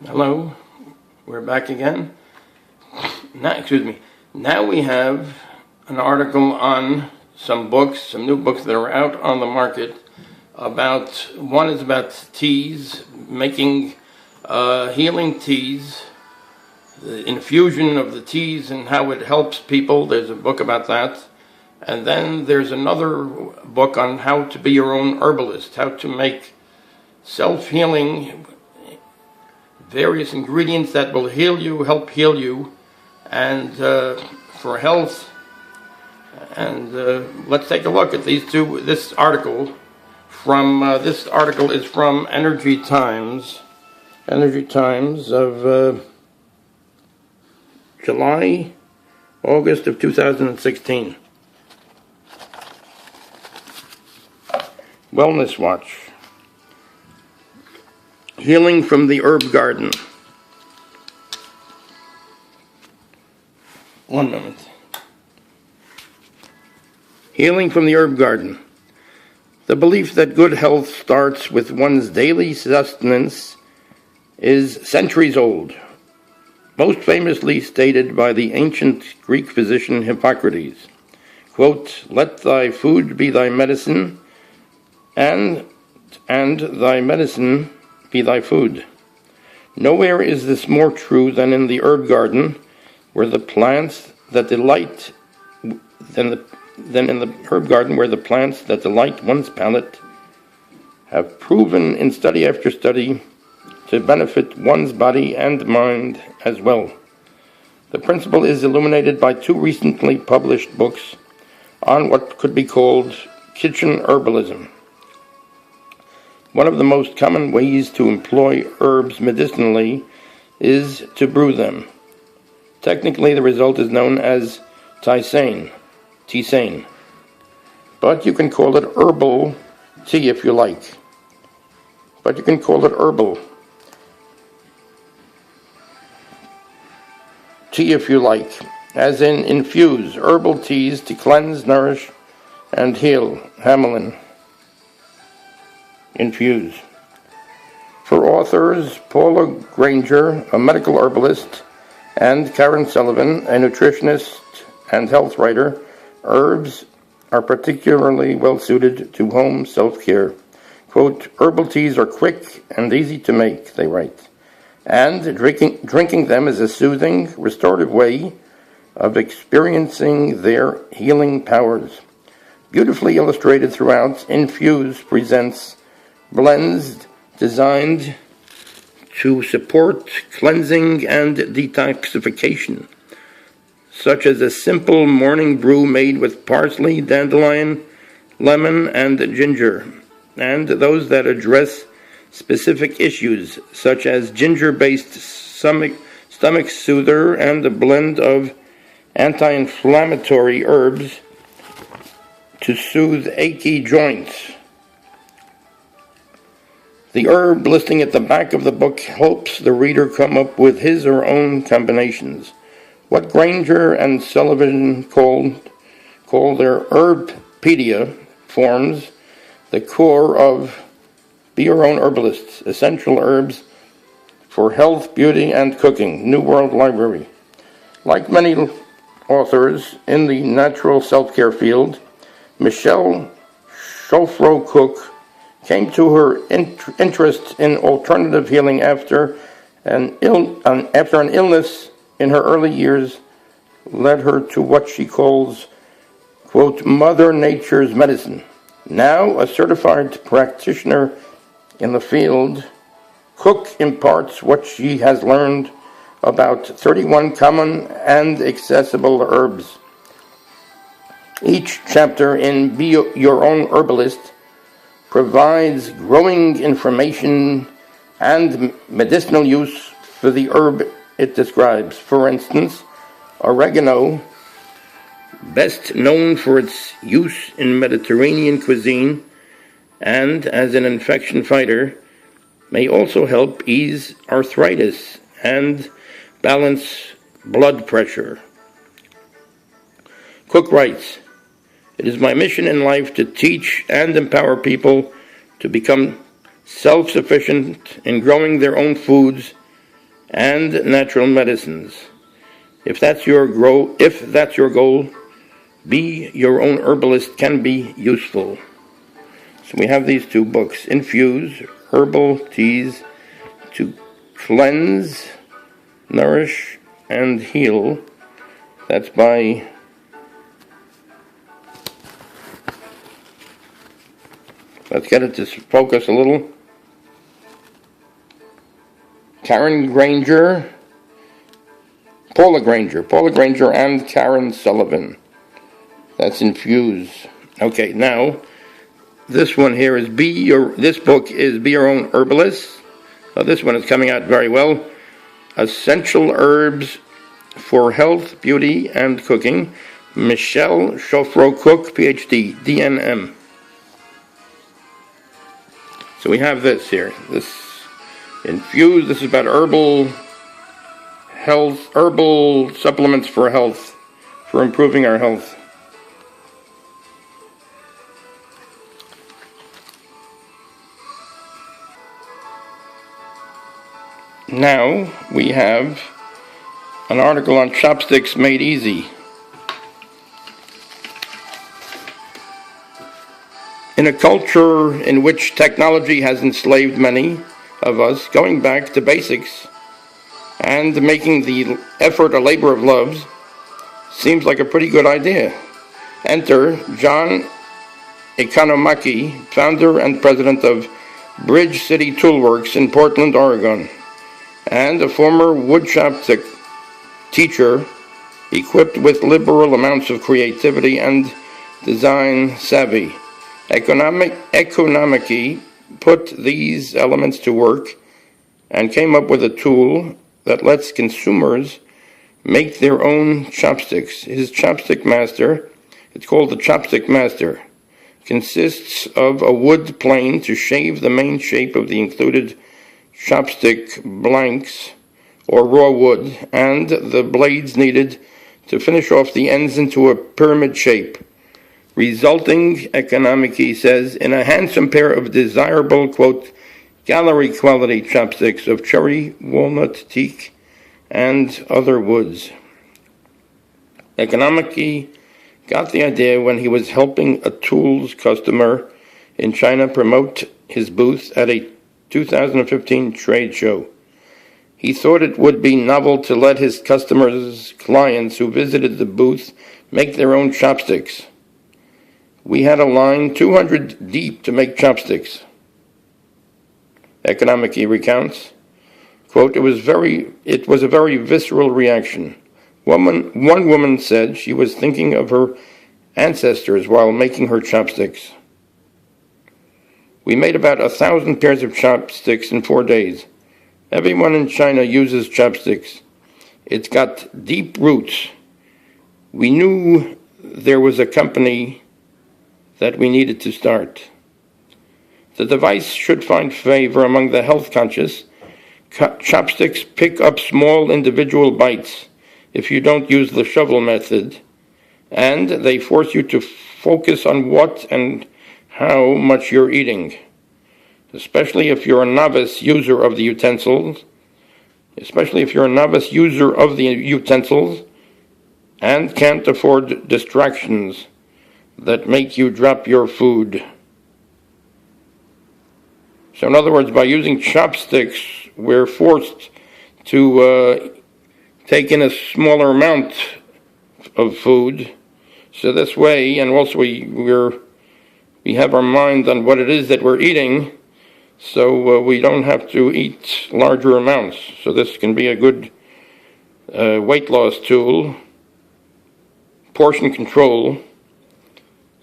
Hello, we're back again. Now we have an article on some new books that are out on the market. One is about teas, making healing teas, the infusion of the teas and how it helps people. There's a book about that. And then there's another book on how to be your own herbalist, how to make self-healing, various ingredients that will help heal you, and for health. And let's take a look at these two. This article is from Energy Times of August of 2016. Wellness Watch. Healing from the Herb Garden. One moment. Healing from the Herb Garden. The belief that good health starts with one's daily sustenance is centuries old, most famously stated by the ancient Greek physician Hippocrates. Quote, "Let thy food be thy medicine, and thy medicine be thy food." Nowhere is this more true than in the herb garden, where the plants that delight than in the herb garden where the plants that delight one's palate have proven in study after study to benefit one's body and mind as well. The principle is illuminated by two recently published books on what could be called kitchen herbalism. One of the most common ways to employ herbs medicinally is to brew them. Technically, the result is known as tisane, but you can call it herbal tea if you like. As in Infuse, herbal teas to cleanse, nourish, and heal. Hamelin. Infuse. For authors Paula Granger, a medical herbalist, and Karen Sullivan, a nutritionist and health writer, herbs are particularly well suited to home self-care. Quote, "Herbal teas are quick and easy to make," they write, "and drinking them is a soothing, restorative way of experiencing their healing powers." Beautifully illustrated throughout, Infuse presents blends designed to support cleansing and detoxification, such as a simple morning brew made with parsley, dandelion, lemon, and ginger, and those that address specific issues, such as ginger-based stomach soother and a blend of anti-inflammatory herbs to soothe achy joints. The herb listing at the back of the book helps the reader come up with his or her own combinations. What Granger and Sullivan call their Herbpedia forms the core of Be Your Own Herbalist, Essential Herbs for Health, Beauty, and Cooking, New World Library. Like many authors in the natural self-care field, Michelle Shofro-Cook came to her interest in alternative healing after an illness in her early years led her to what she calls, quote, Mother Nature's medicine. Now a certified practitioner in the field, Cook imparts what she has learned about 31 common and accessible herbs. Each chapter in Be Your Own Herbalist provides growing information and medicinal use for the herb it describes. For instance, oregano, best known for its use in Mediterranean cuisine and as an infection fighter, may also help ease arthritis and balance blood pressure. Cook writes, "It is my mission in life to teach and empower people to become self-sufficient in growing their own foods and natural medicines. If that's your goal, be your own herbalist can be useful. So we have these two books, Infuse, Herbal Teas to Cleanse, Nourish, and Heal. That's by let's get it to focus a little. Paula Granger, and Karen Sullivan. That's Infuse. Okay, now this one here is this book is Be Your Own Herbalist. This one is coming out very well. Essential Herbs for Health, Beauty, and Cooking. Michelle Chauffreau-Cook, PhD, DNM. So we have this here. This Infuse. This is about herbal supplements for health, for improving our health. Now we have an article on Chopsticks Made Easy. In a culture in which technology has enslaved many of us, going back to basics and making the effort a labor of love seems like a pretty good idea. Enter John Economaki, founder and president of Bridge City Toolworks in Portland, Oregon, and a former woodchopstick teacher equipped with liberal amounts of creativity and design savvy. Economaki put these elements to work and came up with a tool that lets consumers make their own chopsticks. His chopstick master, it's called the Chopstick Master, consists of a wood plane to shave the main shape of the included chopstick blanks or raw wood, and the blades needed to finish off the ends into a pyramid shape, resulting, Economiki says, in a handsome pair of desirable, quote, gallery quality chopsticks of cherry, walnut, teak, and other woods. Economiki got the idea when he was helping a tools customer in China promote his booth at a 2015 trade show. He thought it would be novel to let his clients who visited the booth make their own chopsticks. We had a line 200 deep to make chopsticks. Economiki recounts, quote, it was a very visceral reaction. One woman said she was thinking of her ancestors while making her chopsticks. We made about 1,000 pairs of chopsticks in 4 days. Everyone in China uses chopsticks. It's got deep roots. We knew there was a company that we needed to start. The device should find favor among the health-conscious. Chopsticks pick up small individual bites if you don't use the shovel method, and they force you to focus on what and how much you're eating, especially if you're a novice user of the utensils, and can't afford distractions that make you drop your food. So in other words, by using chopsticks, we're forced to take in a smaller amount of food. So this way, and also we have our mind on what it is that we're eating, so we don't have to eat larger amounts. So this can be a good weight loss tool, portion control.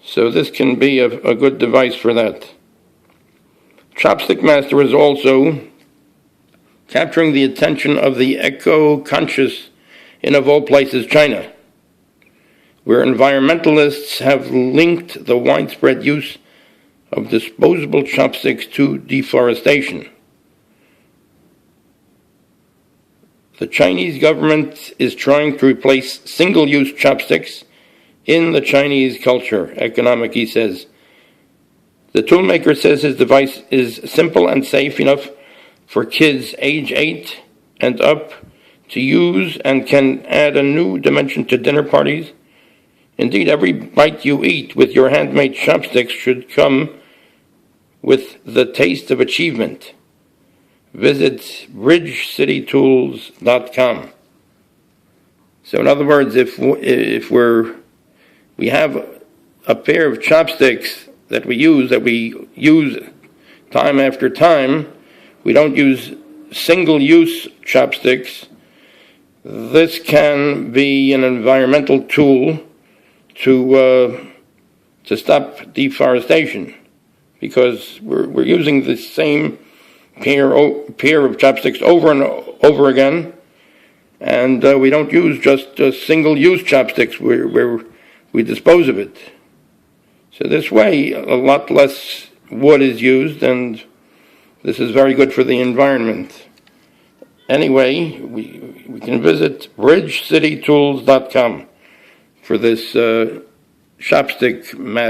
So this can be a good device for that. Chopstick Master is also capturing the attention of the eco-conscious in, of all places, China, where environmentalists have linked the widespread use of disposable chopsticks to deforestation. The Chinese government is trying to replace single-use chopsticks in the Chinese culture, Economiki says. The toolmaker says his device is simple and safe enough for kids age 8 and up to use and can add a new dimension to dinner parties. Indeed, every bite you eat with your handmade chopsticks should come with the taste of achievement. Visit bridgecitytools.com. So in other words, if we have a pair of chopsticks that we use time after time, we don't use single-use chopsticks, this can be an environmental tool to stop deforestation, because we're using the same pair of chopsticks over and over again, and we don't use just single-use chopsticks where we dispose of it. So this way, a lot less wood is used, and this is very good for the environment. Anyway, we can visit bridgecitytools.com for this chopstick mask.